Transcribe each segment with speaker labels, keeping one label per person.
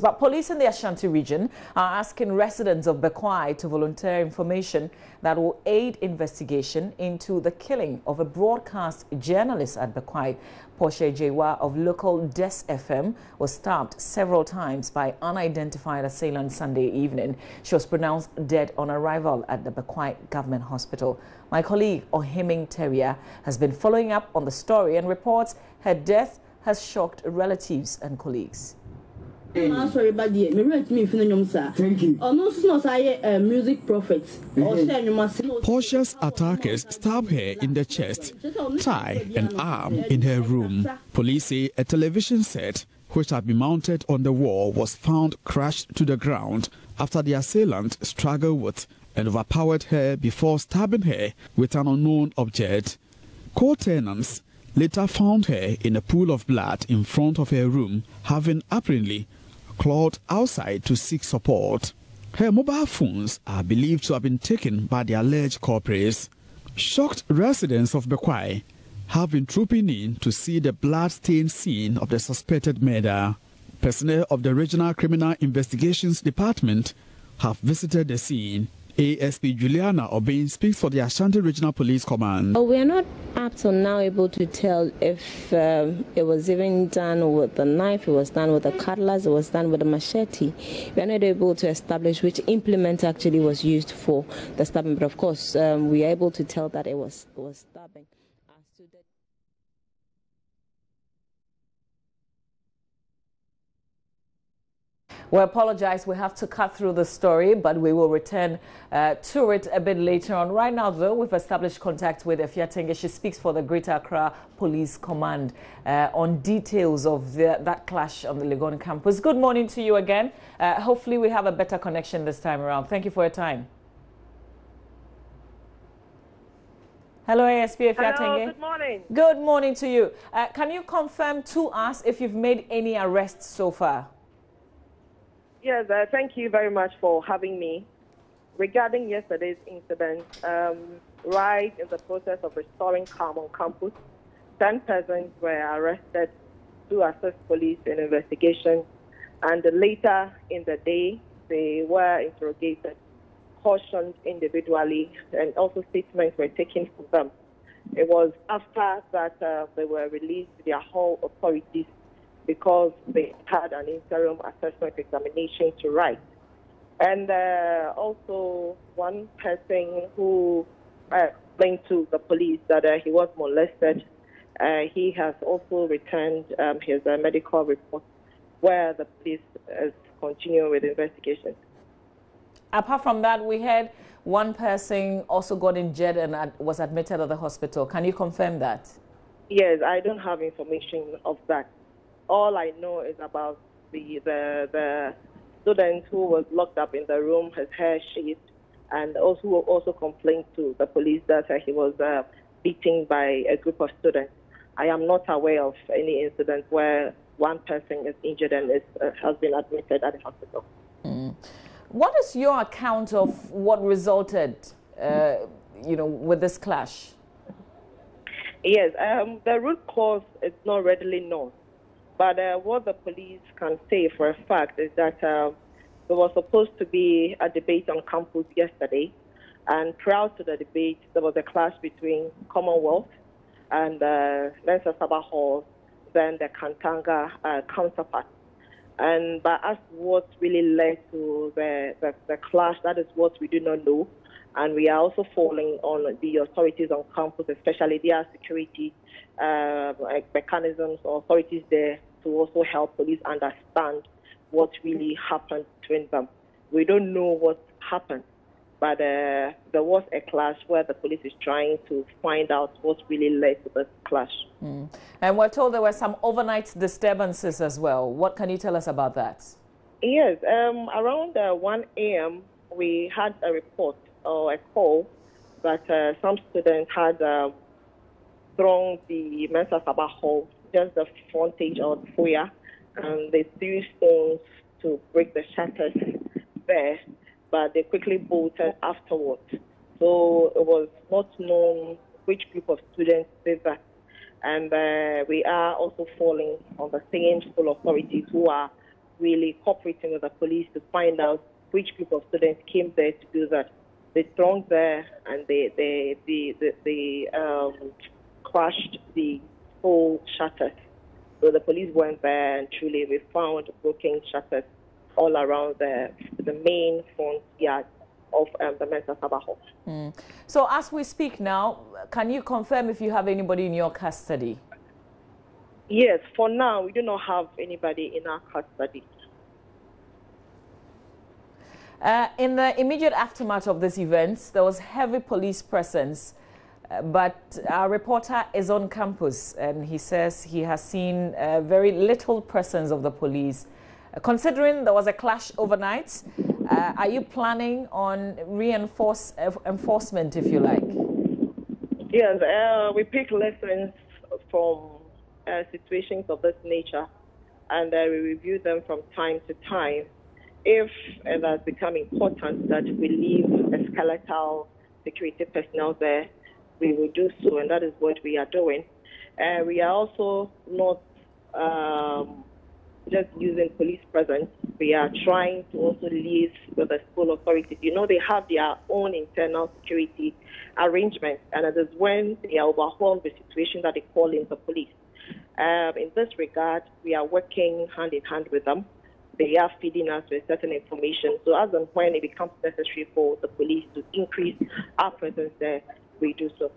Speaker 1: But police in the Ashanti region are asking residents of Bekwai to volunteer information that will aid investigation into the killing of a broadcast journalist at Bekwai. Portia Jewa of local Des FM was stabbed several times by unidentified assailants Sunday evening. She was pronounced dead on arrival at the Bekwai Government Hospital. My colleague Ohiming Teria has been following up on the story and reports her death has shocked relatives and colleagues.
Speaker 2: Thank you. Music prophet.
Speaker 3: Portia's attackers stabbed her in the chest, thigh and arm in her room. Police say a television set which had been mounted on the wall was found crashed to the ground after the assailant struggled with and overpowered her before stabbing her with an unknown object. Co-tenants later found her in a pool of blood in front of her room, having apparently clawed outside to seek support. Her mobile phones are believed to have been taken by the alleged culprits. Shocked residents of Bekwai have been trooping in to see the blood-stained scene of the suspected murder. Personnel of the Regional Criminal Investigations Department have visited the scene. ASP Juliana Obin speaks for the Ashanti Regional Police Command.
Speaker 4: We are not up to now able to tell if it was even done with a knife, it was done with a cutlass, it was done with a machete. We are not able to establish which implement actually was used for the stabbing, but of course we are able to tell that it was stabbing.
Speaker 1: We apologize, we have to cut through the story, but we will return to it a bit later on. Right now, though, we've established contact with Efia Tenge. She speaks for the Greater Accra Police Command on details of that clash on the Legon campus. Good morning to you again. Hopefully, we have a better connection this time around. Thank you for your time. Hello, ASP Efia Tenge.
Speaker 5: Hello, good morning.
Speaker 1: Good morning to you. Can you confirm to us if you've made any arrests so far?
Speaker 5: Yes, thank you very much for having me. Regarding yesterday's incident, right in the process of restoring calm on campus, 10 persons were arrested to assist police in investigation, and later in the day, they were interrogated, cautioned individually, and also statements were taken from them. It was after that they were released to their whole authorities because they had an interim assessment examination to write. And also one person who explained to the police that he was molested, he has also returned his medical report where the police is continuing with the investigation.
Speaker 1: Apart from that, we heard one person also got injured and was admitted at the hospital. Can you confirm that? Yes, I don't have information of that. All I know is about the student who was locked up in the room, his hair shaved, and also complained to the police that he was beaten by a group of students. I am not aware of any incident where one person is injured and has been admitted at the hospital. What is your account of what resulted, with this clash?
Speaker 5: Yes, the root cause is not readily known. But what the police can say for a fact is that there was supposed to be a debate on campus yesterday, and prior to the debate, there was a clash between Commonwealth and Mensa Sabah Hall, then the Kantanga counterpart. And but as what really led to the clash, that is what we do not know. And we are also falling on the authorities on campus, especially their security mechanisms or authorities there to also help police understand what really happened between them. We don't know what happened, but there was a clash where the police is trying to find out what really led to the clash.
Speaker 1: And we're told there were some overnight disturbances as well. What can you tell us about that?
Speaker 5: Yes, around 1 a.m. we had a report or a call that some students had thrown the Mensa Sabah Hall, just the frontage or the foyer, and they threw stones to break the shutters there, but they quickly bolted afterwards. So it was not known which group of students did that. And we are also falling on the same school authorities who are really cooperating with the police to find out which group of students came there to do that. They thronged there and they crashed the whole shutters. So the police went there and truly we found broken shutters all around the main front yard of the Mensa Sabaho.
Speaker 1: So as we speak now, can you confirm if you have anybody in your custody?
Speaker 5: Yes, for now we do not have anybody in our custody.
Speaker 1: In the immediate aftermath of this event, there was heavy police presence, but our reporter is on campus and he says he has seen very little presence of the police. Considering there was a clash overnight, are you planning on enforcement, if you like?
Speaker 5: Yes, we pick lessons from situations of this nature and we review them from time to time. If it has become important that we leave a skeletal security personnel there, we will do so, and that is what we are doing. We are also not just using police presence. We are trying to also liaise with the school authorities. You know, they have their own internal security arrangements, and it is when they are overwhelmed with the situation that they call in the police. In this regard, we are working hand in hand with them. They are feeding us with certain information. So as and when it becomes necessary for the police to increase our presence there, we do so.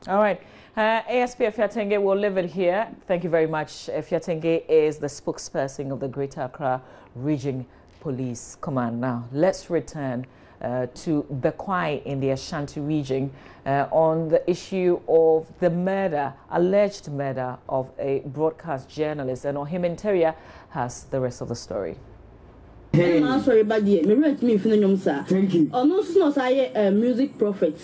Speaker 1: All right. ASP Efiatenge will leave it here. Thank you very much. Efiatenge is the spokesperson of the Greater Accra Region Police Command. Now, let's return to Bekwai in the Ashanti region on the issue of the murder, alleged murder of a broadcast journalist. And Ohim Interior has the rest of the story.
Speaker 2: Hey. Sorry, but thank you. Music prophet.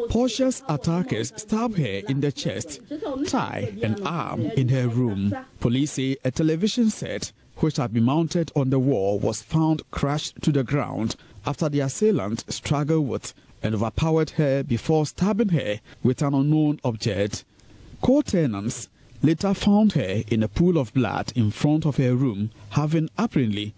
Speaker 3: Portia's attackers stabbed her in the chest, thigh, and arm in her room. Police say a television set, which had been mounted on the wall, was found crashed to the ground after the assailant struggled with and overpowered her before stabbing her with an unknown object. Co-tenants later found her in a pool of blood in front of her room, having apparently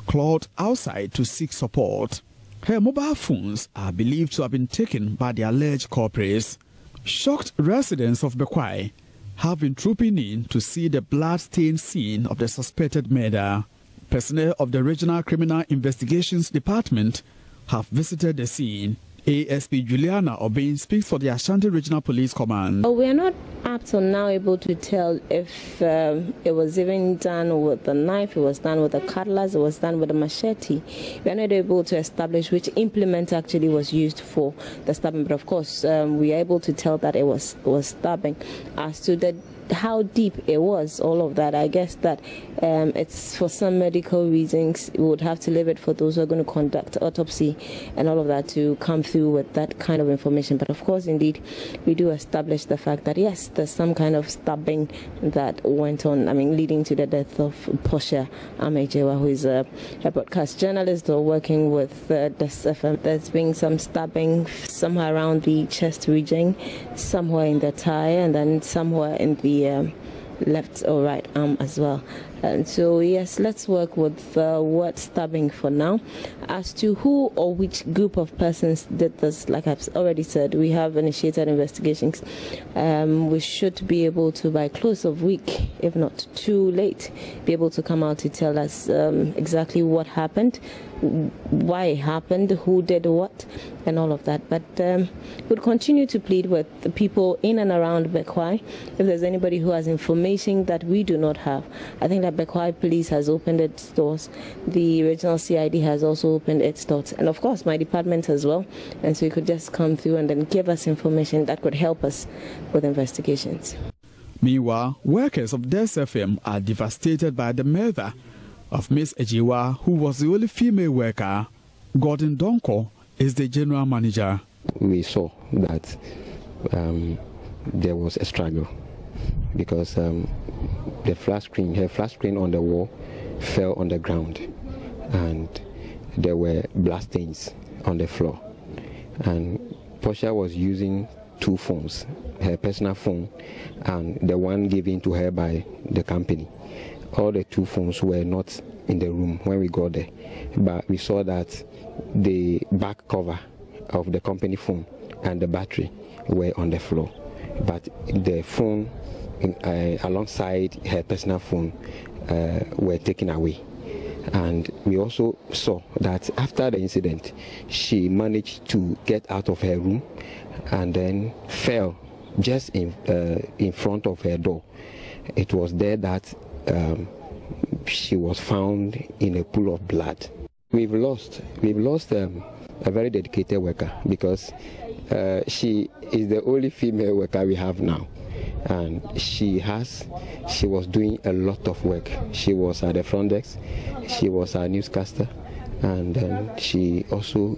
Speaker 3: clawed outside to seek support. Her mobile phones are believed to have been taken by the alleged culprits. Shocked residents of Bekwai have been trooping in to see the blood-stained scene of the suspected murder. Personnel of the Regional Criminal Investigations Department have visited the scene. ASP Juliana Obin speaks for the Ashanti Regional Police Command.
Speaker 4: We are not up till now able to tell if it was even done with a knife, it was done with a cutlass, it was done with a machete. We are not able to establish which implement actually was used for the stabbing, but of course we are able to tell that it was stabbing. As to how deep it was, all of that, I guess that it's for some medical reasons. We would have to leave it for those who are going to conduct autopsy and all of that to come through with that kind of information. But of course, indeed, we do establish the fact that yes, there's some kind of stabbing that went on, leading to the death of Portia Amejewa, who is a broadcast journalist or working with this FM. There's been some stabbing somewhere around the chest region, somewhere in the thigh, and then somewhere in the left or right arm as well. And so yes, let's work with word stabbing for now. As to who or which group of persons did this, like I've already said, we have initiated investigations. We should be able to, by close of week, if not too late, be able to come out to tell us exactly what happened, why it happened, who did what, and all of that. But we'll continue to plead with the people in and around Bekwai. If there's anybody who has information that we do not have, I think that Bekwai Police has opened its doors. The regional CID has also opened its doors, and of course my department as well. And so you could just come through and then give us information that could help us with investigations.
Speaker 3: Meanwhile, workers of DES FM are devastated by the murder of Miss Ejiwa, who was the only female worker. Gordon Donko is the general manager.
Speaker 6: We saw that there was a struggle because her flat screen on the wall fell on the ground and there were blood stains on the floor. And Portia was using two phones, her personal phone and the one given to her by the company. All the two phones were not in the room when we got there, but we saw that the back cover of the company phone and the battery were on the floor, but the phone alongside her personal phone were taken away. And we also saw that after the incident, she managed to get out of her room and then fell just in front of her door. It was there that she was found in a pool of blood. We've lost a very dedicated worker, because she is the only female worker we have now, and she was doing a lot of work. She was at the front desk, she was our newscaster, and she also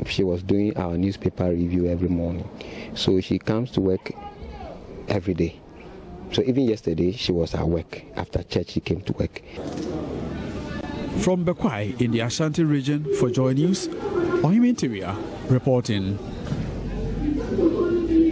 Speaker 6: she was doing our newspaper review every morning. So she comes to work every day. So even yesterday she was at work. After church she came to work.
Speaker 3: From Bekwai in the Ashanti region for Joy News, Ohim Interior reporting.